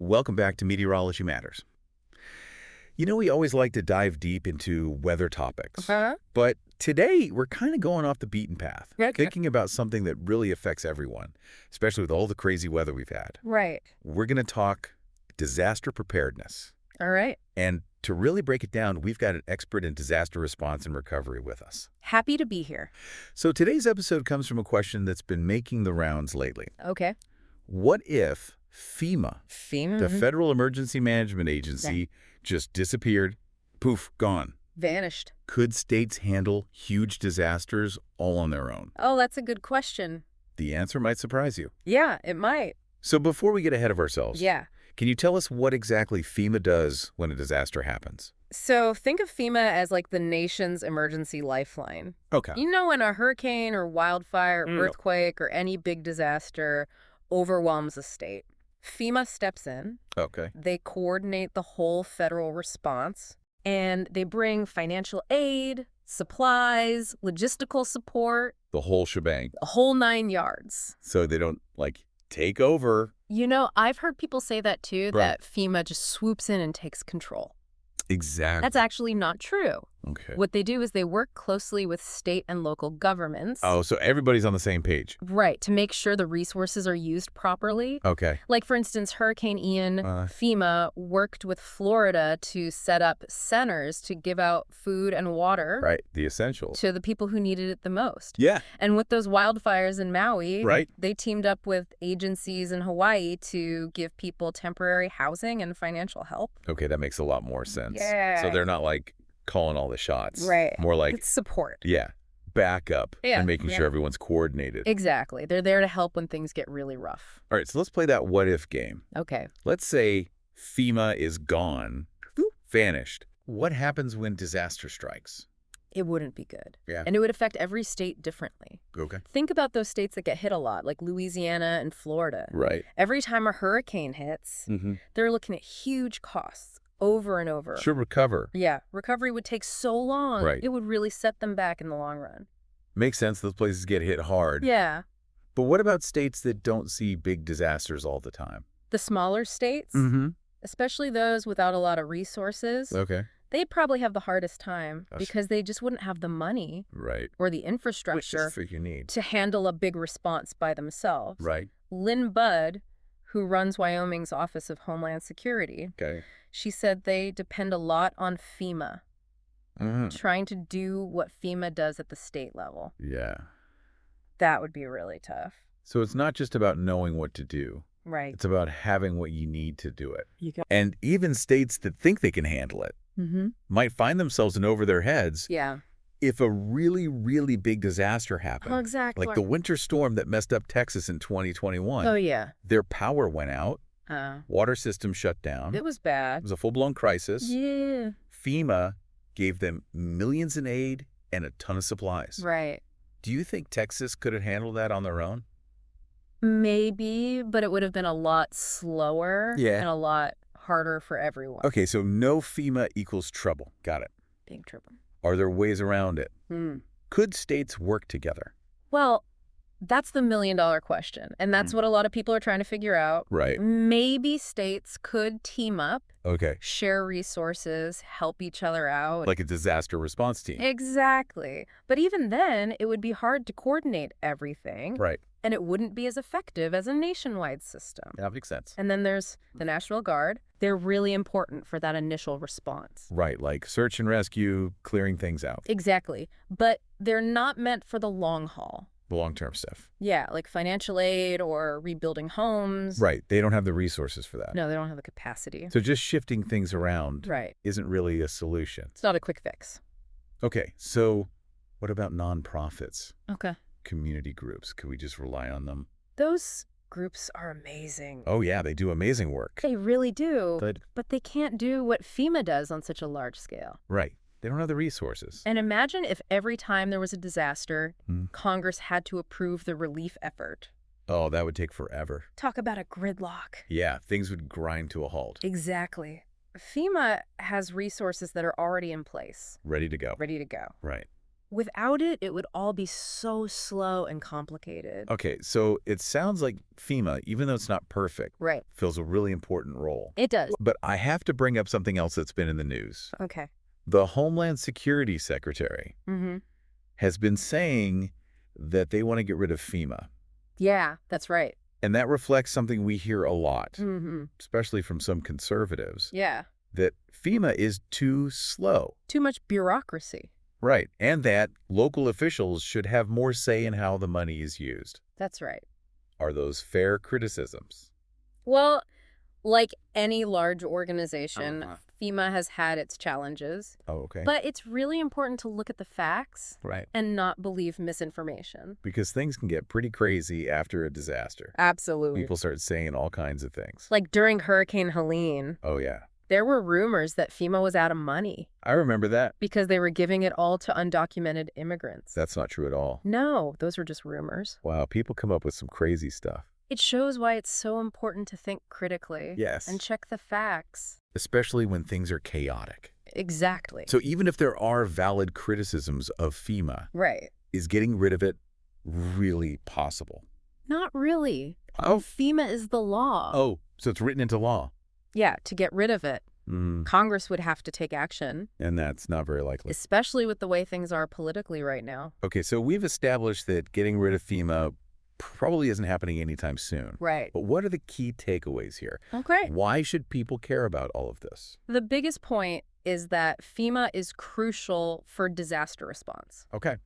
Welcome back to Meteorology Matters. You know, we always like to dive deep into weather topics, but today we're kind of going off the beaten path, thinking about something that really affects everyone, especially with all the crazy weather we've had. Right. We're going to talk disaster preparedness. All right. And to really break it down, we've got an expert in disaster response and recovery with us. Happy to be here. So today's episode comes from a question that's been making the rounds lately. Okay. What if FEMA, the Federal Emergency Management Agency, just disappeared, poof, gone? Vanished. Could states handle huge disasters all on their own? Oh, that's a good question. The answer might surprise you. Yeah, it might. So before we get ahead of ourselves, can you tell us what exactly FEMA does when a disaster happens? So think of FEMA as like the nation's emergency lifeline. Okay. You know, when a hurricane or wildfire, earthquake, or any big disaster overwhelms a state, FEMA steps in. Okay. They coordinate the whole federal response, and they bring financial aid, supplies, logistical support. The whole shebang. The whole 9 yards. So they don't, take over. You know, I've heard people say that too, that FEMA just swoops in and takes control. Exactly. That's actually not true. Okay. What they do is they work closely with state and local governments. Oh, so everybody's on the same page. Right, to make sure the resources are used properly. Okay. Like, for instance, Hurricane Ian, FEMA worked with Florida to set up centers to give out food and water. Right, the essentials. To the people who needed it the most. Yeah. And with those wildfires in Maui, right, they teamed up with agencies in Hawaii to give people temporary housing and financial help. Okay, that makes a lot more sense. Yeah. So they're not calling all the shots. Right. More like it's support. Yeah. Backup and making sure everyone's coordinated. Exactly. They're there to help when things get really rough. All right, so let's play that what if game. Okay. Let's say FEMA is gone, vanished. What happens when disaster strikes? It wouldn't be good. Yeah. And it would affect every state differently. Okay. Think about those states that get hit a lot, like Louisiana and Florida. Right. Every time a hurricane hits, they're looking at huge costs. Over and over. Should recover. Yeah. Recovery would take so long. Right. It would really set them back in the long run. Makes sense. Those places get hit hard. Yeah. But what about states that don't see big disasters all the time? The smaller states, especially those without a lot of resources, they'd probably have the hardest time because they just wouldn't have the money or the infrastructure to handle a big response by themselves. Right. Lynn Budd, who runs Wyoming's Office of Homeland Security, she said they depend a lot on FEMA, trying to do what FEMA does at the state level. Yeah. That would be really tough. So it's not just about knowing what to do. Right. It's about having what you need to do it. And even states that think they can handle it might find themselves in over their heads if a really, really big disaster happened. Oh, exactly. Like the winter storm that messed up Texas in 2021. Oh, yeah. Their power went out. Water system shut down. It was bad. It was a full-blown crisis. Yeah. FEMA gave them millions in aid and a ton of supplies. Right. Do you think Texas could have handled that on their own? Maybe, but it would have been a lot slower and a lot harder for everyone. Okay, so no FEMA equals trouble. Got it. Big trouble. Are there ways around it? Could states work together? Well, that's the million-dollar question, and that's what a lot of people are trying to figure out. Right. Maybe states could team up, share resources, help each other out. Like a disaster response team. Exactly. But even then, it would be hard to coordinate everything. Right. And it wouldn't be as effective as a nationwide system. That makes sense. And then there's the National Guard. They're really important for that initial response. Right, like search and rescue, clearing things out. Exactly. But they're not meant for the long haul. The long-term stuff. Yeah, like financial aid or rebuilding homes. Right. They don't have the resources for that. No, they don't have the capacity. So just shifting things around isn't really a solution. It's not a quick fix. Okay, so what about nonprofits? Okay. Community groups. Could we just rely on them? Those groups are amazing. Oh, yeah, they do amazing work. They really do. But they can't do what FEMA does on such a large scale. Right. They don't have the resources. And imagine if every time there was a disaster, Congress had to approve the relief effort. Oh, that would take forever. Talk about a gridlock. Yeah, things would grind to a halt. Exactly. FEMA has resources that are already in place. Ready to go. Ready to go. Right. Without it, it would all be so slow and complicated. Okay, so it sounds like FEMA, even though it's not perfect, fills a really important role. It does. But I have to bring up something else that's been in the news. Okay. The Homeland Security Secretary has been saying that they want to get rid of FEMA. Yeah, that's right. And that reflects something we hear a lot, especially from some conservatives. Yeah. That FEMA is too slow. Too much bureaucracy. Right, and that local officials should have more say in how the money is used. That's right. Are those fair criticisms? Well, like any large organization, FEMA has had its challenges. Oh, okay. But it's really important to look at the facts and not believe misinformation. Because things can get pretty crazy after a disaster. Absolutely. People start saying all kinds of things. Like during Hurricane Helene. Oh, yeah. There were rumors that FEMA was out of money. I remember that. Because they were giving it all to undocumented immigrants. That's not true at all. No, those were just rumors. Wow, people come up with some crazy stuff. It shows why it's so important to think critically. Yes. And check the facts. Especially when things are chaotic. Exactly. So even if there are valid criticisms of FEMA, is getting rid of it really possible? Not really. Oh. FEMA is the law. Oh, so it's written into law. Yeah, to get rid of it. Congress would have to take action. And that's not very likely. Especially with the way things are politically right now. Okay, so we've established that getting rid of FEMA probably isn't happening anytime soon. Right. But what are the key takeaways here? Okay. Why should people care about all of this? The biggest point is that FEMA is crucial for disaster response. Okay.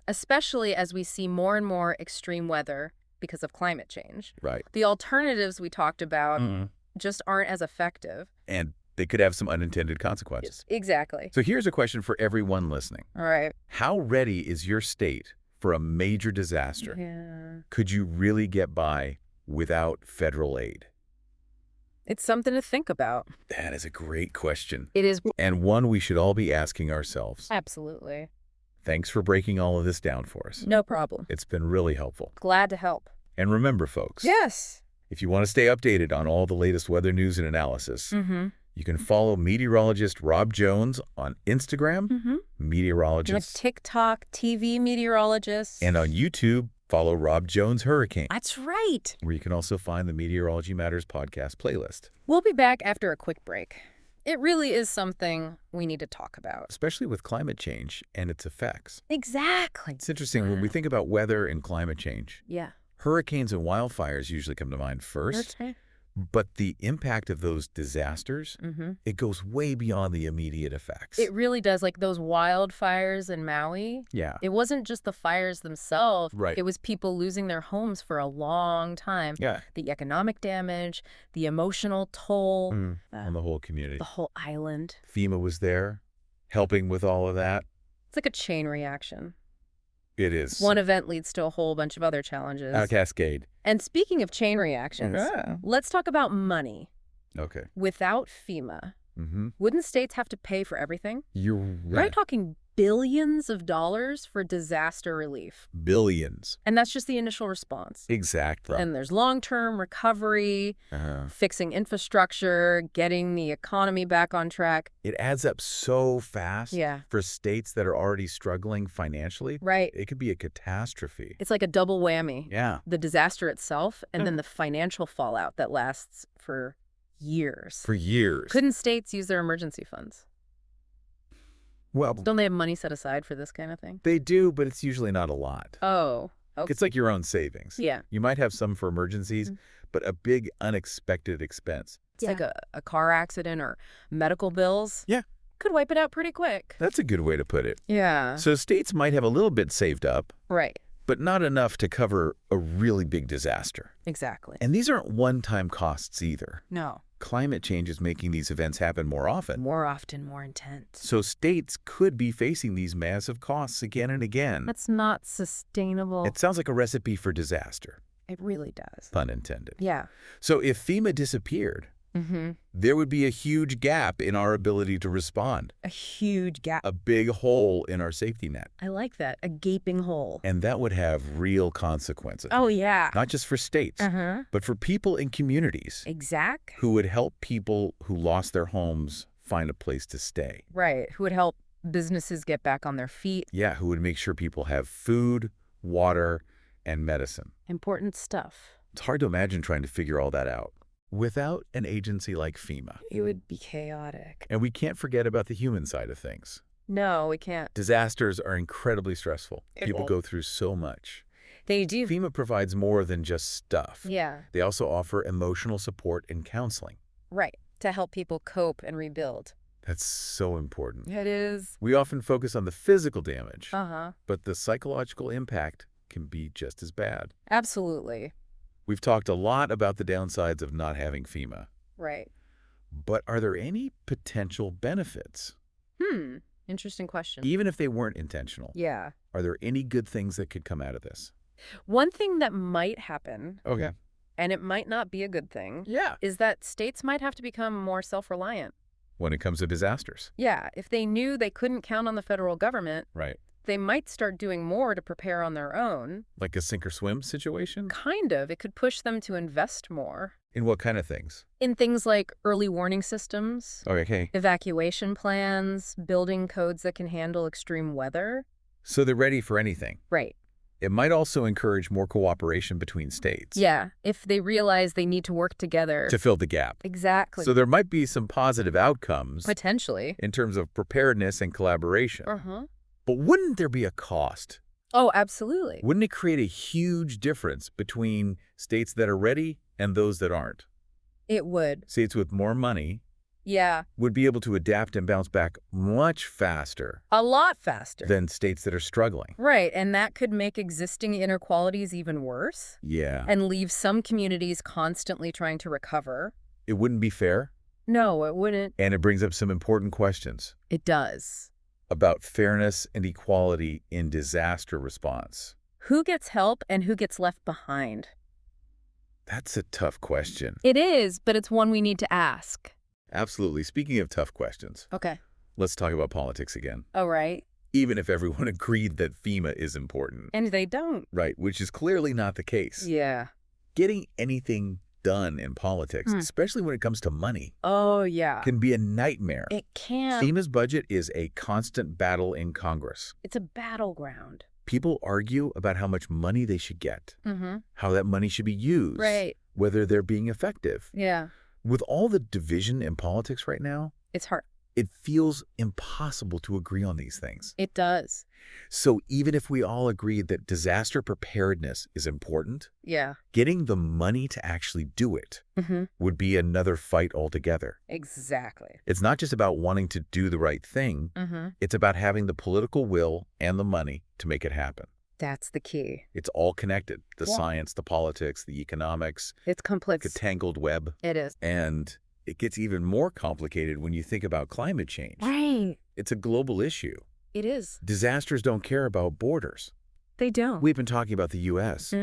Especially as we see more and more extreme weather because of climate change. Right. The alternatives we talked about just aren't as effective. And they could have some unintended consequences. Exactly. So here's a question for everyone listening. All right. How ready is your state for a major disaster? Yeah. Could you really get by without federal aid? It's something to think about. That is a great question. It is. And one we should all be asking ourselves. Absolutely. Thanks for breaking all of this down for us. No problem. It's been really helpful. Glad to help. And remember, folks. Yes. If you want to stay updated on all the latest weather news and analysis, you can follow meteorologist Rob Jones on Instagram, meteorologist. With TikTok, TV meteorologist. And on YouTube, follow Rob Jones Hurricane. That's right. Where you can also find the Meteorology Matters podcast playlist. We'll be back after a quick break. It really is something we need to talk about. Especially with climate change and its effects. Exactly. It's interesting when we think about weather and climate change. Yeah. Hurricanes and wildfires usually come to mind first. Okay. But the impact of those disasters, it goes way beyond the immediate effects. It really does. Like those wildfires in Maui. Yeah. It wasn't just the fires themselves. Right. It was people losing their homes for a long time. Yeah. The economic damage, the emotional toll. On the whole community. The whole island. FEMA was there, helping with all of that. It's like a chain reaction. It is. One event leads to a whole bunch of other challenges. A cascade. And speaking of chain reactions, let's talk about money. Okay. Without FEMA, wouldn't states have to pay for everything? You're right. We're talking billions of dollars for disaster relief. Billions. And that's just the initial response. Exactly. And there's long-term recovery, fixing infrastructure, getting the economy back on track. It adds up so fast for states that are already struggling financially. Right. It could be a catastrophe. It's like a double whammy. Yeah. The disaster itself and then the financial fallout that lasts for years. For years. Couldn't states use their emergency funds? Well, don't they have money set aside for this kind of thing? They do, but it's usually not a lot. Oh. Okay. It's like your own savings. Yeah. You might have some for emergencies, but a big unexpected expense. It's like a car accident or medical bills. Yeah. Could wipe it out pretty quick. That's a good way to put it. Yeah. So states might have a little bit saved up. Right. But not enough to cover a really big disaster. Exactly. And these aren't one-time costs either. No. Climate change is making these events happen more often. More often, more intense. So states could be facing these massive costs again and again. That's not sustainable. It sounds like a recipe for disaster. It really does. Pun intended. Yeah. So if FEMA disappeared, there would be a huge gap in our ability to respond. A huge gap. A big hole in our safety net. I like that. A gaping hole. And that would have real consequences. Oh, yeah. Not just for states, but for people in communities. Exact. Who would help people who lost their homes find a place to stay. Right. Who would help businesses get back on their feet. Yeah, who would make sure people have food, water, and medicine. Important stuff. It's hard to imagine trying to figure all that out without an agency like FEMA. It would be chaotic. And we can't forget about the human side of things. No, we can't. Disasters are incredibly stressful. People go through so much. They do. FEMA provides more than just stuff. Yeah. They also offer emotional support and counseling. Right, to help people cope and rebuild. That's so important. It is. We often focus on the physical damage, Uh-huh. but the psychological impact can be just as bad. Absolutely. We've talked a lot about the downsides of not having FEMA. Right. But are there any potential benefits? Interesting question. Even if they weren't intentional. Yeah. Are there any good things that could come out of this? One thing that might happen, Okay. and it might not be a good thing, Yeah. is that states might have to become more self-reliant. When it comes to disasters. Yeah. If they knew they couldn't count on the federal government, Right. they might start doing more to prepare on their own. Like a sink or swim situation? Kind of. It could push them to invest more. In what kind of things? In things like early warning systems, Okay. evacuation plans, building codes that can handle extreme weather. So they're ready for anything. Right. It might also encourage more cooperation between states. Yeah, if they realize they need to work together. To fill the gap. Exactly. So there might be some positive outcomes. Potentially. In terms of preparedness and collaboration. Uh-huh. But wouldn't there be a cost? Oh, absolutely. Wouldn't it create a huge difference between states that are ready and those that aren't? It would. States with more money Yeah. would be able to adapt and bounce back much faster. A lot faster. Than states that are struggling. Right, and that could make existing inequalities even worse. Yeah. And leave some communities constantly trying to recover. It wouldn't be fair. No, it wouldn't. And it brings up some important questions. It does. About fairness and equality in disaster response. Who gets help and who gets left behind? That's a tough question. It is, but it's one we need to ask. Absolutely. Speaking of tough questions, Okay. let's talk about politics again. Oh, right. Even if everyone agreed that FEMA is important. And they don't. Right, which is clearly not the case. Yeah. Getting anything done in politics, especially when it comes to money, Oh, yeah. can be a nightmare. It can. FEMA's budget is a constant battle in Congress. It's a battleground. People argue about how much money they should get, how that money should be used, Right. whether they're being effective. Yeah. With all the division in politics right now, It's hard. it feels impossible to agree on these things. It does. So even if we all agree that disaster preparedness is important, Yeah. getting the money to actually do it would be another fight altogether. Exactly. It's not just about wanting to do the right thing. It's about having the political will and the money to make it happen. That's the key. It's all connected. The science, the politics, the economics. It's complex. It's a tangled web. It is. And it gets even more complicated when you think about climate change. Right. It's a global issue. It is. Disasters don't care about borders. They don't. We've been talking about the U.S.,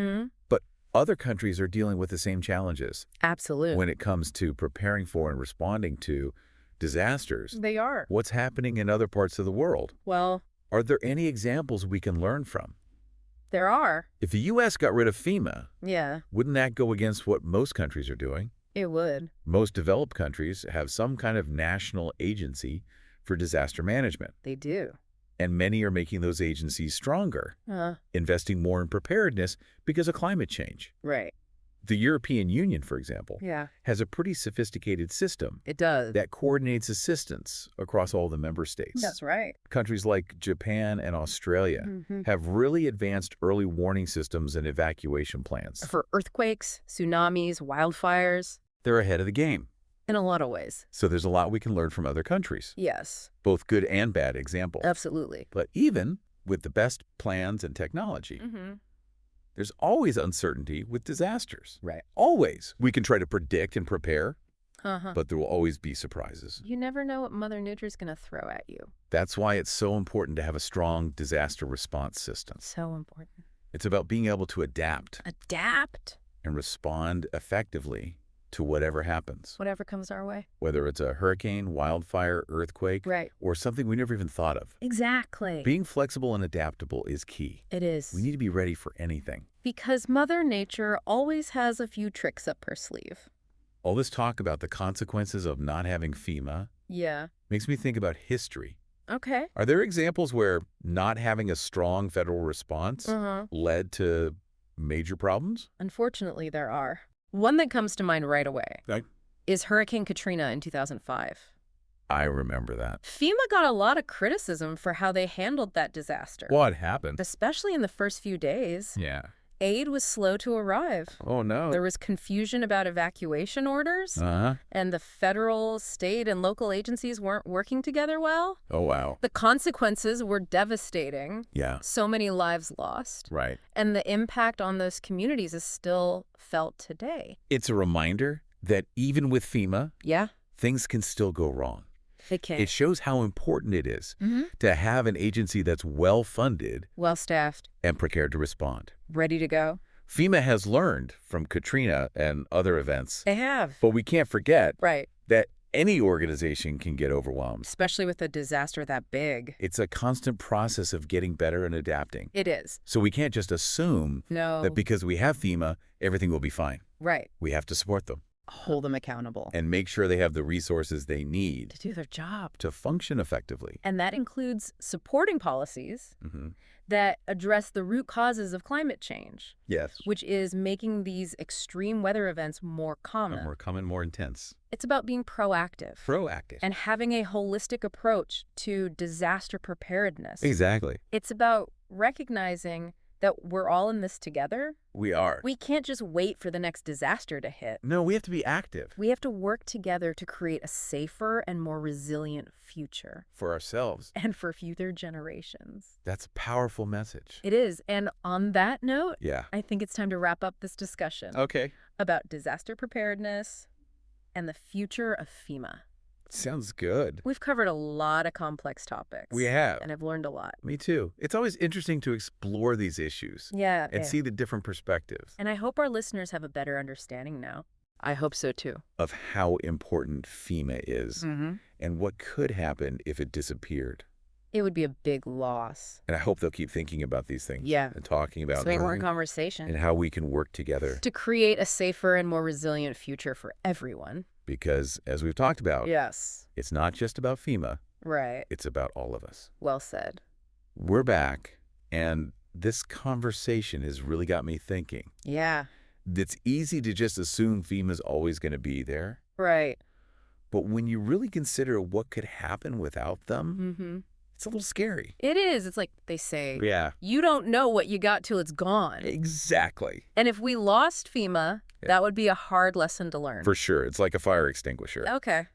but other countries are dealing with the same challenges. Absolutely. When it comes to preparing for and responding to disasters. They are. What's happening in other parts of the world? Well, are there any examples we can learn from? There are. If the U.S. got rid of FEMA, yeah, wouldn't that go against what most countries are doing? It would. Most developed countries have some kind of national agency for disaster management. They do. And many are making those agencies stronger, investing more in preparedness because of climate change. Right. The European Union, for example, yeah, has a pretty sophisticated system. It does. That coordinates assistance across all the member states. That's right. Countries like Japan and Australia have really advanced early warning systems and evacuation plans. For earthquakes, tsunamis, wildfires. They're ahead of the game. In a lot of ways. So there's a lot we can learn from other countries. Yes. Both good and bad examples. Absolutely. But even with the best plans and technology, there's always uncertainty with disasters. Right. Always. We can try to predict and prepare, but there will always be surprises. You never know what Mother Nature's going to throw at you. That's why it's so important to have a strong disaster response system. So important. It's about being able to adapt. Adapt. And respond effectively to whatever happens. Whatever comes our way. Whether it's a hurricane, wildfire, earthquake, or something we never even thought of. Exactly. Being flexible and adaptable is key. It is. We need to be ready for anything. Because Mother Nature always has a few tricks up her sleeve. All this talk about the consequences of not having FEMA makes me think about history. Okay. Are there examples where not having a strong federal response led to major problems? Unfortunately, there are. One that comes to mind right away is Hurricane Katrina in 2005. I remember that. FEMA got a lot of criticism for how they handled that disaster. What happened? Especially in the first few days. Yeah. Aid was slow to arrive. Oh, no. There was confusion about evacuation orders. And the federal, state, and local agencies weren't working together well. Oh, wow. The consequences were devastating. Yeah. So many lives lost. Right. And the impact on those communities is still felt today. It's a reminder that even with FEMA, things can still go wrong. They can. It shows how important it is to have an agency that's well-funded, well-staffed, and prepared to respond. Ready to go. FEMA has learned from Katrina and other events. They have. But we can't forget that any organization can get overwhelmed. Especially with a disaster that big. It's a constant process of getting better and adapting. It is. So we can't just assume that because we have FEMA, everything will be fine. Right. We have to support them. Hold them accountable. And make sure they have the resources they need to do their job. To function effectively. And that includes supporting policies that address the root causes of climate change. Yes. Which is making these extreme weather events more common. More common, more intense. It's about being proactive. Proactive. And having a holistic approach to disaster preparedness. Exactly. It's about recognizing that we're all in this together. We are. We can't just wait for the next disaster to hit. No, we have to be active. We have to work together to create a safer and more resilient future. For ourselves. And for future generations. That's a powerful message. It is. And on that note, yeah, I think it's time to wrap up this discussion. Okay. About disaster preparedness and the future of FEMA. Sounds good. We've covered a lot of complex topics. We have. And I've learned a lot. Me too. It's always interesting to explore these issues. Yeah. And see the different perspectives. And I hope our listeners have a better understanding now. I hope so too. Of how important FEMA is and what could happen if it disappeared. It would be a big loss. And I hope they'll keep thinking about these things. Yeah. And talking about more conversation. And how we can work together. To create a safer and more resilient future for everyone. Because, as we've talked about, it's not just about FEMA. Right. It's about all of us. Well said. We're back, and this conversation has really got me thinking. Yeah. It's easy to just assume FEMA's always going to be there. Right. But when you really consider what could happen without them, it's a little scary. It is. It's like they say, yeah, you don't know what you got till it's gone. Exactly. And if we lost FEMA, that would be a hard lesson to learn. For sure. It's like a fire extinguisher. Okay.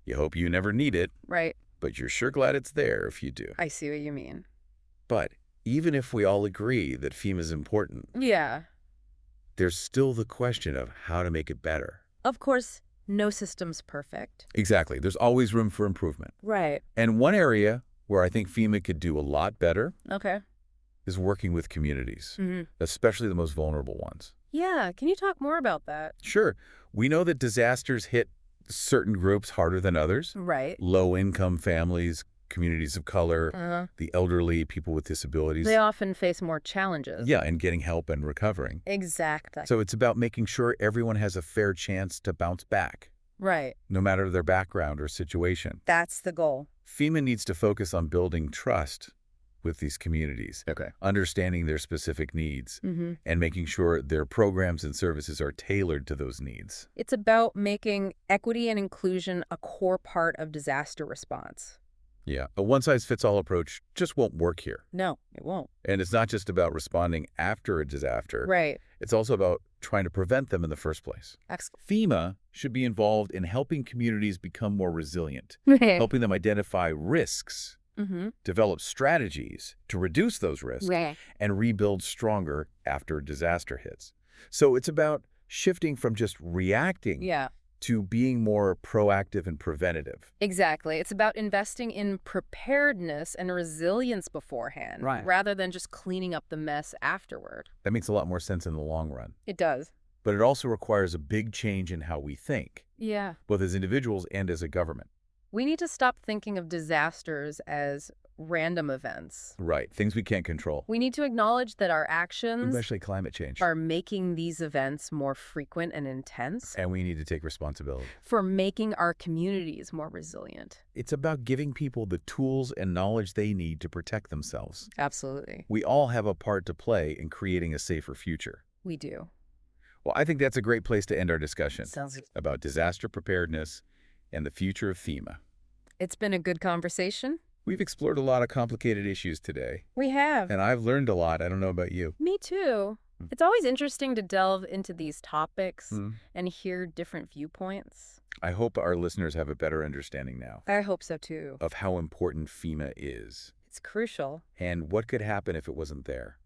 You hope you never need it. Right. But you're sure glad it's there if you do. I see what you mean. But even if we all agree that FEMA's important, yeah, there's still the question of how to make it better. Of course, no system's perfect. Exactly. There's always room for improvement. Right. And one area where I think FEMA could do a lot better is working with communities, especially the most vulnerable ones. Yeah. Can you talk more about that? Sure. We know that disasters hit certain groups harder than others. Right. Low-income families, communities of color, the elderly, people with disabilities. They often face more challenges. Yeah, and getting help and recovering. Exactly. So it's about making sure everyone has a fair chance to bounce back. Right. No matter their background or situation. That's the goal. FEMA needs to focus on building trust with these communities. Okay. Understanding their specific needs and making sure their programs and services are tailored to those needs. It's about making equity and inclusion a core part of disaster response. Yeah, a one-size-fits-all approach just won't work here. No, it won't. And it's not just about responding after a disaster. Right. It's also about trying to prevent them in the first place. FEMA should be involved in helping communities become more resilient, helping them identify risks, develop strategies to reduce those risks, and rebuild stronger after a disaster hits. So it's about shifting from just reacting to being more proactive and preventative. Exactly. It's about investing in preparedness and resilience beforehand, rather than just cleaning up the mess afterward. That makes a lot more sense in the long run. It does. But it also requires a big change in how we think, both as individuals and as a government. We need to stop thinking of disasters as random events. Right, things we can't control. We need to acknowledge that our actions, especially climate change, are making these events more frequent and intense. And we need to take responsibility for making our communities more resilient. It's about giving people the tools and knowledge they need to protect themselves. Absolutely. We all have a part to play in creating a safer future. We do. Well, I think that's a great place to end our discussion Sounds about disaster preparedness and the future of FEMA. It's been a good conversation. We've explored a lot of complicated issues today. We have. And I've learned a lot. I don't know about you. Me too. It's always interesting to delve into these topics and hear different viewpoints. I hope our listeners have a better understanding now. I hope so too. Of how important FEMA is. It's crucial. And what could happen if it wasn't there.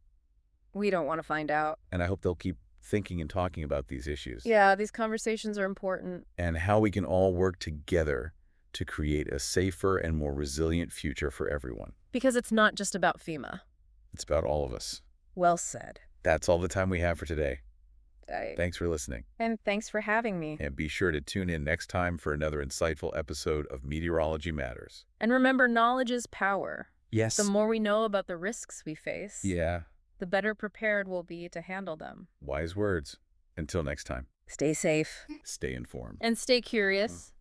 We don't want to find out. And I hope they'll keep thinking and talking about these issues. Yeah, these conversations are important. And how we can all work together to create a safer and more resilient future for everyone. Because it's not just about FEMA. It's about all of us. Well said. That's all the time we have for today. Thanks for listening. And thanks for having me. And be sure to tune in next time for another insightful episode of Meteorology Matters. And remember, knowledge is power. Yes. The more we know about the risks we face, the better prepared we'll be to handle them. Wise words. Until next time. Stay safe. Stay informed. And stay curious.